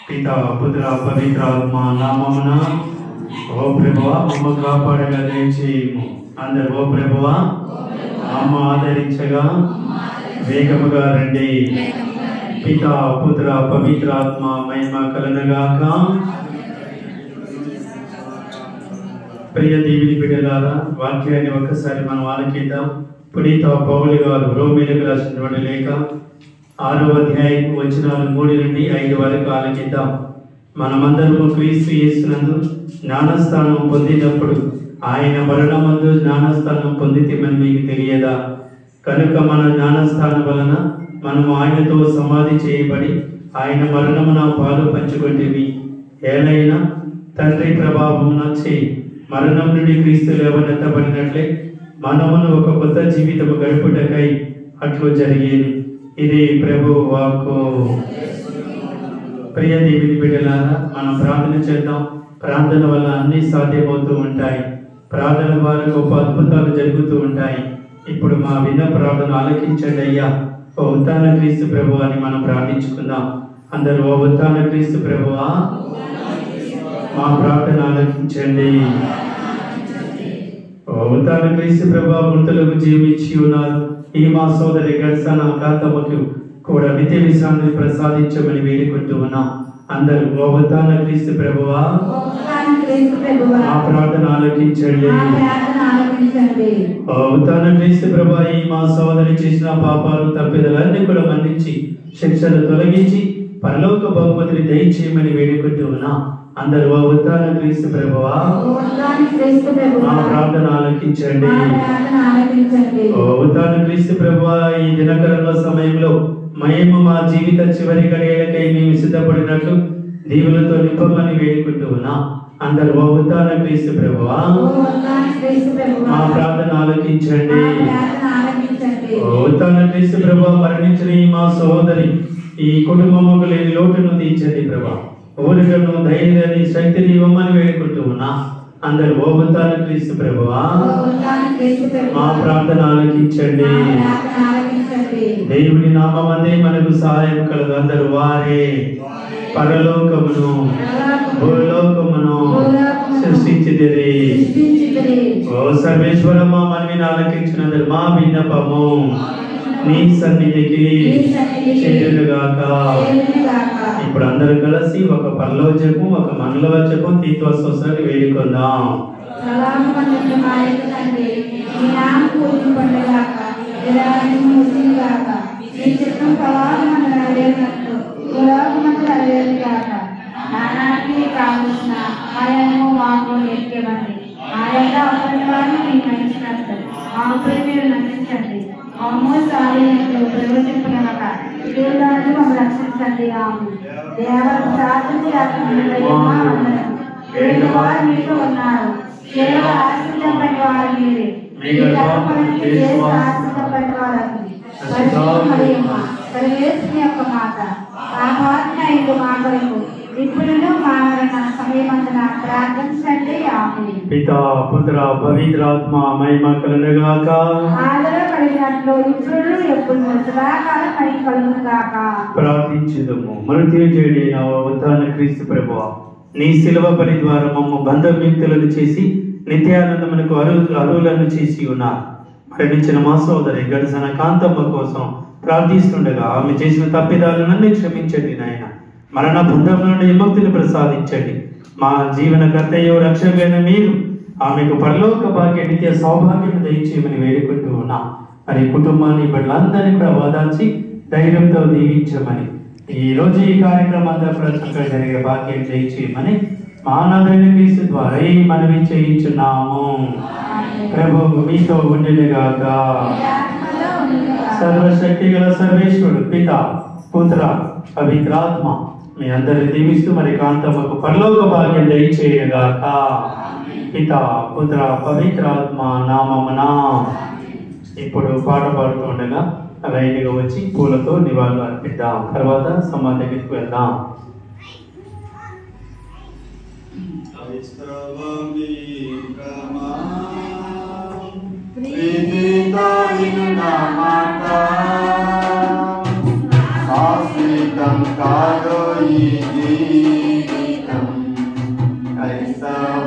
పితా పుత్ర పవిత్ర ఆత్మ నామమున ఓ ప్రభువా మమ్మ కాపాడగా దయచేయము. అందరు ఓ ప్రభువా అమ్మ ఆదరించగా వేగముగా రండి. పితా పుత్ర పవిత్ర ఆత్మ మహిమ కలనగాక. ప్రియ దేవుని బిడ్డలారా, వాక్యాన్ని ఒక్కసారి మనం ఆలకిద్దాం. పునీత పౌలు గారు రోమీలకు రాసినటువంటి లేఖ 6వ అధ్యాయం వచనాలు 3 నుండి 5 వరకు ఆలకిద్దాం. మనమందరము క్రీస్తు యేసునందు జ్ఞానస్థానం పొందినప్పుడు ఆయన మరణమందు జ్ఞానస్థానం పొందితేమని మీకు తెలియదా? కనుక మన జ్ఞానస్థానం వలన మనము ఆయనతో సమాధి చేయబడి ఆయన మరణమున పాలు పంచుకొంటిమి. ఏలైనా తండ్రి ప్రభావమున చేయి మరణం నుండి క్రీస్తు లేవనెత్తబడినట్లే మనమును ఒక కొత్త జీవితము గడుపుటకై అట్లు జరిగేది. ఇది ప్రభు వాక్కు. ప్రియ దేవుని బిడ్డలారా, మనం ప్రార్థన చేద్దాం. ప్రార్థన వల్ల అన్ని సాధ్యమవుతూ ఉంటాయి. ప్రార్థన ద్వారా గొప్ప అద్భుతాలు జరుగుతూ ఉంటాయి. ఇప్పుడు మా విన్న ప్రార్థన ఆలకించండి అయ్యా. ఓ ఉత్థాన క్రీస్తు ప్రభు అని మనం ప్రార్థించుకుందాం. అందరూ ఓ ఉత్థాన క్రీస్తు ప్రభువా మా ప్రార్థన ఆలకించండి. ఓ ఉత్థాన క్రీస్తు ప్రభువా మృతులకు జీవించి ఉన్నారు. ఈ మా సోదరి గర్సన కాంతమ్మకు కూడా నిత్య విశ్రాంతిని ప్రసాదించమని వేడుకుంటూ ఉన్నాం. అందరూ ఓ ఉత్థాన క్రీస్తు ప్రభువా మా ప్రార్థన ఆలకించండి. ఓ ఉత్థాన క్రీస్తు ప్రభువా ఈ మా సోదరి చేసిన పాపాలు తప్పిదలన్నీ కూడా మన్నించి శిక్షను తొలగించి పరలోక బహుమతిని దయచేయమని వేడుకుంటూ ఉన్నాం. అందరూ ఓ ఉత్థాన క్రీస్తు ప్రభువా మా ప్రార్థన ఆలకించండి. ఓ ఉత్థాన క్రీస్తు ప్రభువా ఈ దినకరణ సమయంలో మేము మా జీవిత చివరి గడియలకై మేము సిద్ధపడినట్లు దీవులతో నింపమని వేడుకుంటూ ఉన్నాం. అందరూ ఓ ఉత్థాన క్రీస్తు ప్రభువా మా ప్రార్థన ఆలకించండి. ఓ ఉత్థాన క్రీస్తు ప్రభువా మరణించిన ఈ మా సహోదరి ఈ కుటుంబముకు లేని లోటును తీర్చండి ప్రభా. ఊరికను ధైర్యాన్ని శక్తిని ఇవ్వమని వేడుకుంటూ ఉన్నా. అందరూ ఓ ఉత్థాన క్రీస్తు ప్రభువా మా ప్రార్థన ఆలకించండి. దేవుని నామమందే మనకు సహాయం కలదు. అందరూ వారే పరలోకమును భూలోకమును సృష్టించితిరి. ఓ సర్వేశ్వరమా మనవిని ఆలకించినందరూ మా విన్నపము నీ సన్నిధికి చేరునుగాక. ఇప్పుడు అందరూ కలిసి ఒక పరలోచకం ఒక మంగళవాచకం తీర్థోత్సవాన్ని వేడుకుందాం. పితా పుత్ర పవిత్రాత్మ మహిమ కలుగుగాక. ప్రార్థించుదుము. మృత్యుంజయుడైన ఉత్థాన క్రీస్తు ప్రభువా నీ శిలువ బలి ద్వారా మమ్మ బంధవ్యక్తులను చేసి నిత్యానందమునకు అరువులను చేసి ఉన్నారు. మరణించిన మా సోదరి గడిసిన కాంతమ్మ కోసం ప్రార్థిస్తుండగా ఆమె చేసిన తప్పిదాలన్నీ క్షమించండి నాయన. మరణ బంధం నుండి విముక్తిని ప్రసాదించండి. మా జీవన కర్తయ్యో రక్షకులైన మీరు ఆమెకు పరలోక భాగ్య నిత్య సౌభాగ్యం దయచేయమని వేడుకుంటూ ఉన్నాం. మరి కుటుంబాన్ని బిడ్డలందరినీ కూడా వాదాల్చి ధైర్యంతో దీవించమని ఈ రోజు ఈ కార్యక్రమం అంతా ప్రశ్నగా జరిగే భాగ్యం దయచేయమని మానవుని క్రీస్తు ద్వారా ఈ మనవి చేయించున్నాము. ప్రభువు మీతో ఉండునుగాక. సర్వశక్తి గల సర్వేశ్వరుడు పిత పుత్ర పవిత్రాత్మ మీ అందరిని దీవిస్తూ మరి కాంతమ్మకు పరలోక భాగ్యం దయచేయగాక. పిత పుత్ర పవిత్రాత్మ నామమున. ఇప్పుడు పాట పాడుతూ ఉండగా లైన్గా వచ్చి పూలతో నివాళులు అర్పిద్దాం. తర్వాత సమాధి దగ్గరికి వెళ్దాం. ప్రీతితో విను నా మాట జీవితం కాదు ఈ జీవితం క్రైస్తవ